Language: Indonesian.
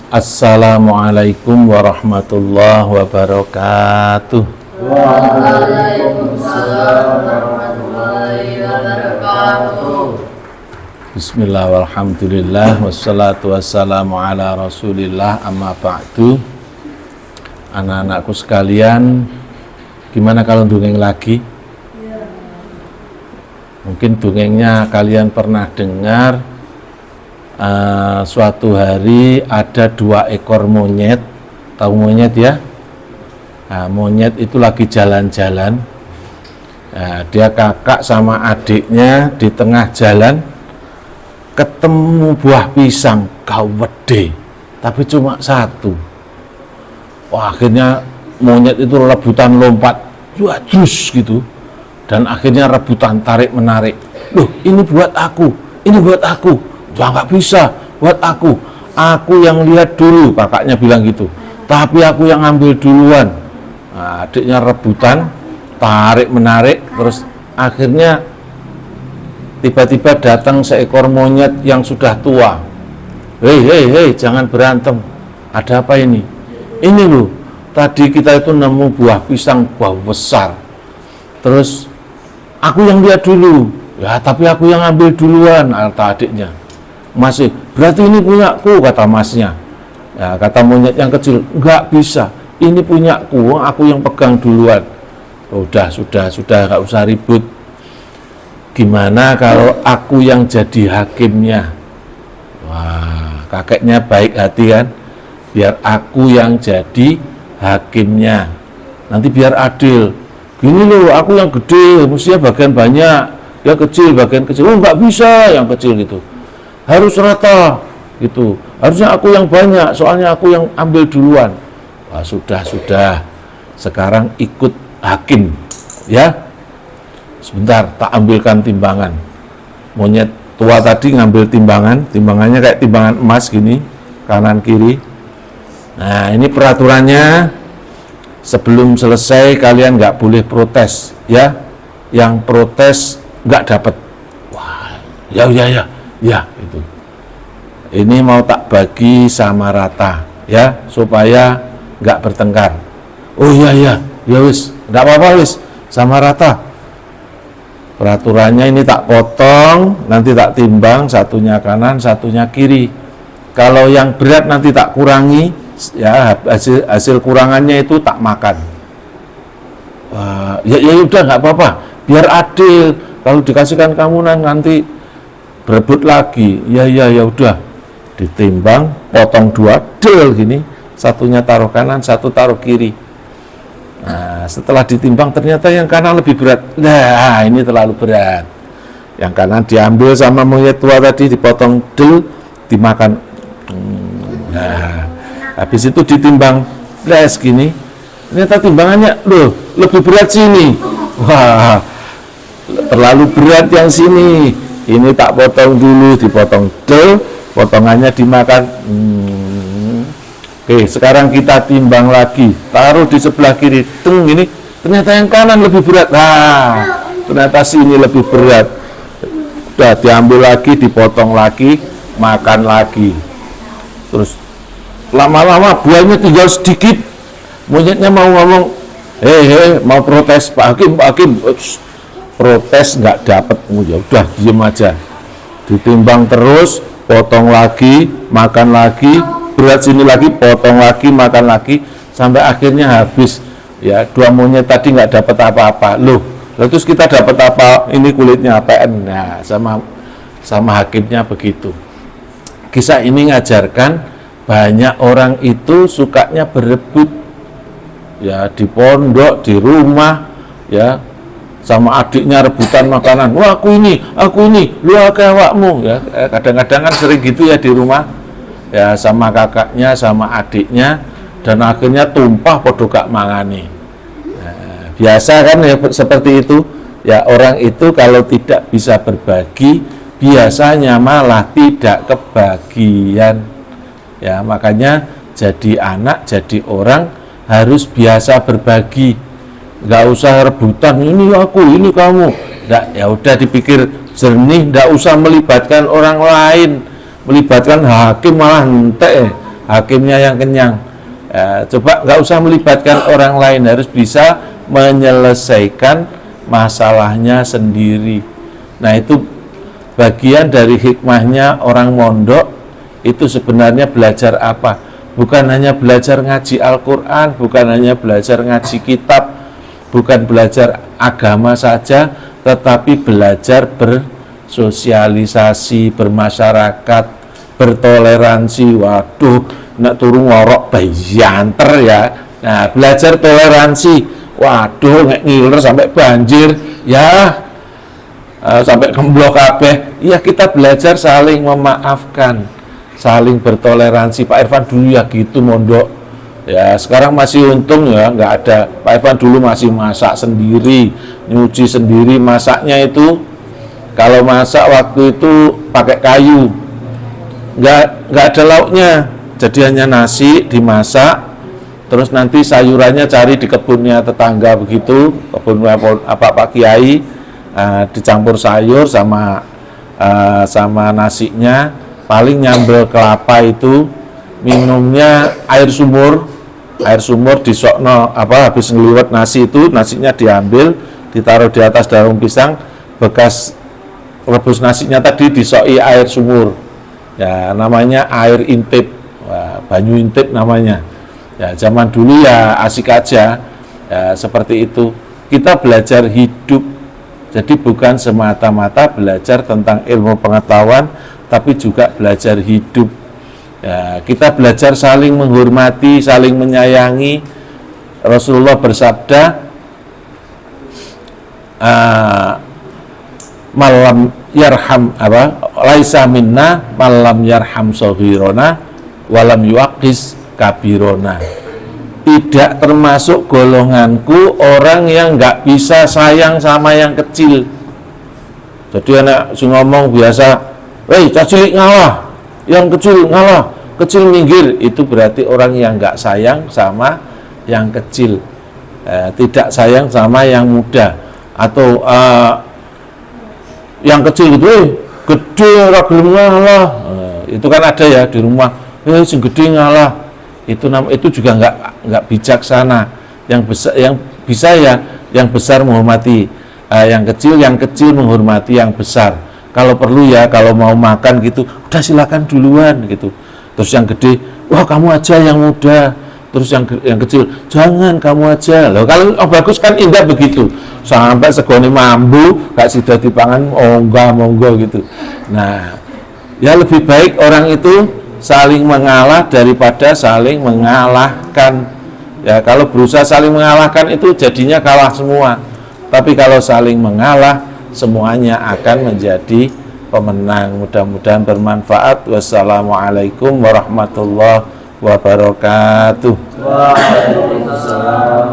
Assalamualaikum warahmatullahi wabarakatuh. Waalaikumsalam warahmatullahi wabarakatuh. Bismillah walhamdulillah wassalatu wassalamu ala rasulillah amma ba'du. Anak-anakku sekalian, gimana kalau dongeng lagi? Mungkin dongengnya kalian pernah dengar. Suatu hari ada 2 ekor monyet. Tahu monyet ya? Nah, monyet itu lagi jalan-jalan. Nah, dia kakak sama adiknya di tengah jalan ketemu buah pisang gawede, tapi cuma 1. Wah, akhirnya monyet itu rebutan lompat, jus gitu, dan akhirnya rebutan tarik menarik. Loh, ini buat aku, ini buat aku. Ya nggak bisa, buat aku yang lihat dulu, kakaknya bilang gitu. Tapi aku yang ambil duluan. Nah, adiknya rebutan, tarik menarik, terus akhirnya tiba-tiba datang seekor monyet yang sudah tua. Hei, jangan berantem. Ada apa ini? Ini loh, tadi kita itu nemu buah pisang besar. Terus aku yang lihat dulu. Ya, tapi aku yang ambil duluan, kata adiknya. Masih, berarti ini punyaku, kata masnya. Ya, kata monyet yang kecil, enggak bisa, ini punyaku, aku yang pegang duluan. Sudah, enggak usah ribut. Gimana kalau aku yang jadi hakimnya? Wah, kakeknya baik hati kan? Biar aku yang jadi hakimnya. Nanti biar adil. Gini loh, aku yang gede, mestinya bagian banyak. Dia kecil, bagian kecil. Oh, enggak bisa yang kecil gitu. Harus rata gitu. Harusnya aku yang banyak, soalnya aku yang ambil duluan. Wah, sudah. Sekarang ikut hakim, ya. Sebentar, tak ambilkan timbangan. Monyet tua tadi ngambil timbangannya kayak timbangan emas gini, kanan kiri. Nah, ini peraturannya. Sebelum selesai kalian nggak boleh protes, ya. Yang protes nggak dapat. Wah, ya itu. Ini mau tak bagi sama rata, ya, supaya nggak bertengkar. Oh ya wis, nggak apa-apa wis, sama rata. Peraturannya ini tak potong, nanti tak timbang, satunya kanan, satunya kiri. Kalau yang berat nanti tak kurangi, ya, hasil kurangannya itu tak makan. Ya udah nggak apa-apa, biar adil. Kalau dikasihkan kamu nanti berebut lagi, ya udah, ditimbang, potong 2 del gini, satunya taruh kanan, satu taruh kiri. Nah, setelah ditimbang ternyata yang kanan lebih berat. Nah, ini terlalu berat. Yang kanan diambil sama monyet tua tadi, dipotong del, dimakan. Nah, habis itu ditimbang gini, ternyata timbangannya loh lebih berat sini. Wah, terlalu berat yang sini. Ini tak potong dulu, dipotong del, potongannya dimakan. Oke, sekarang kita timbang lagi, taruh di sebelah kiri. Ini ternyata yang kanan lebih berat. Nah, ternyata sini lebih berat. Udah diambil lagi, dipotong lagi, makan lagi. Terus lama-lama buahnya tinggal sedikit. Monyetnya mau ngomong, mau protes, Pak Hakim. Protes nggak dapat, ya udah diem aja, ditimbang terus, potong lagi, makan lagi, berat sini lagi, potong lagi, makan lagi, sampai akhirnya habis. Ya, 2 monyet tadi nggak dapat apa-apa. Loh, terus kita dapat apa? Ini kulitnya PN. Nah, sama hakimnya begitu. Kisah ini ngajarkan banyak orang itu sukanya berebut, ya, di pondok, di rumah, ya, sama adiknya rebutan makanan. Wah, aku ini, lu akeh awakmu, ya. Kadang-kadang kan sering gitu ya di rumah, ya, sama kakaknya, sama adiknya, dan akhirnya tumpah podo gak mangani. Nah, biasa kan ya seperti itu. Ya, orang itu kalau tidak bisa berbagi, biasanya malah tidak kebagian. Ya, makanya jadi anak, jadi orang harus biasa berbagi. Nggak usah rebutan, ini aku, ini kamu. Nggak, ya udah dipikir jernih, nggak usah melibatkan orang lain, melibatkan hakim malah entek. hakimnya yang kenyang. Coba nggak usah melibatkan orang lain, harus bisa menyelesaikan masalahnya sendiri. Nah, itu bagian dari hikmahnya orang mondok. Itu sebenarnya belajar apa? Bukan hanya belajar ngaji Al-Quran, bukan hanya belajar ngaji kitab, bukan belajar agama saja, tetapi belajar bersosialisasi, bermasyarakat, bertoleransi. Waduh, nak turun ngorok bayanter ya. Nah, belajar toleransi. Waduh, nek ngiler sampai banjir ya, sampai gemblok kabeh. Ya, kita belajar saling memaafkan, saling bertoleransi. Pak Irfan dulu ya gitu mondok. Ya, sekarang masih untung ya, nggak ada. Pak Irfan dulu masih masak sendiri, nyuci sendiri. Masaknya itu, kalau masak waktu itu pakai kayu, nggak ada lauknya. Jadi hanya nasi dimasak, terus nanti sayurannya cari di kebunnya tetangga begitu, kebunnya Pak Kiai, dicampur sayur sama nasinya. Paling nyambel kelapa itu, minumnya air sumur disokno, habis ngeliwat nasi itu, nasinya diambil, ditaruh di atas daun pisang, bekas rebus nasinya tadi disoi air sumur. Ya, namanya air intip. Wah, banyu intip namanya. Ya, zaman dulu ya asik aja. Ya, seperti itu. Kita belajar hidup. Jadi bukan semata-mata belajar tentang ilmu pengetahuan, tapi juga belajar hidup. Ya, kita belajar saling menghormati, saling menyayangi. Rasulullah bersabda, malam yarham laisa minna malam yarham saghirona walam yuaqis kabirona. Tidak termasuk golonganku orang yang nggak bisa sayang sama yang kecil. Jadi anak ngomong biasa, "Wei, cilik ngalah, yang kecil ngalah, kecil minggir." Itu berarti orang yang nggak sayang sama yang kecil, tidak sayang sama yang muda. Atau yang kecil itu, gede ora gelem ngalah. Itu kan ada ya di rumah, sing gede ngalah. Itu juga nggak bijaksana. Yang bisa ya yang besar menghormati yang kecil menghormati yang besar. Kalau perlu ya, kalau mau makan gitu, udah silakan duluan gitu. Terus yang gede, wah kamu aja yang muda. Terus yang kecil, jangan kamu aja. Loh, kalau bagus kan indah begitu. Sampai segone mambu, gak sida dipangan, monggo gitu. Nah, ya lebih baik orang itu saling mengalah daripada saling mengalahkan. Ya, kalau berusaha saling mengalahkan itu jadinya kalah semua. Tapi kalau saling mengalah, semuanya akan menjadi pemenang. Mudah-mudahan bermanfaat. Wassalamualaikum warahmatullahi wabarakatuh. Waalaikumsalam.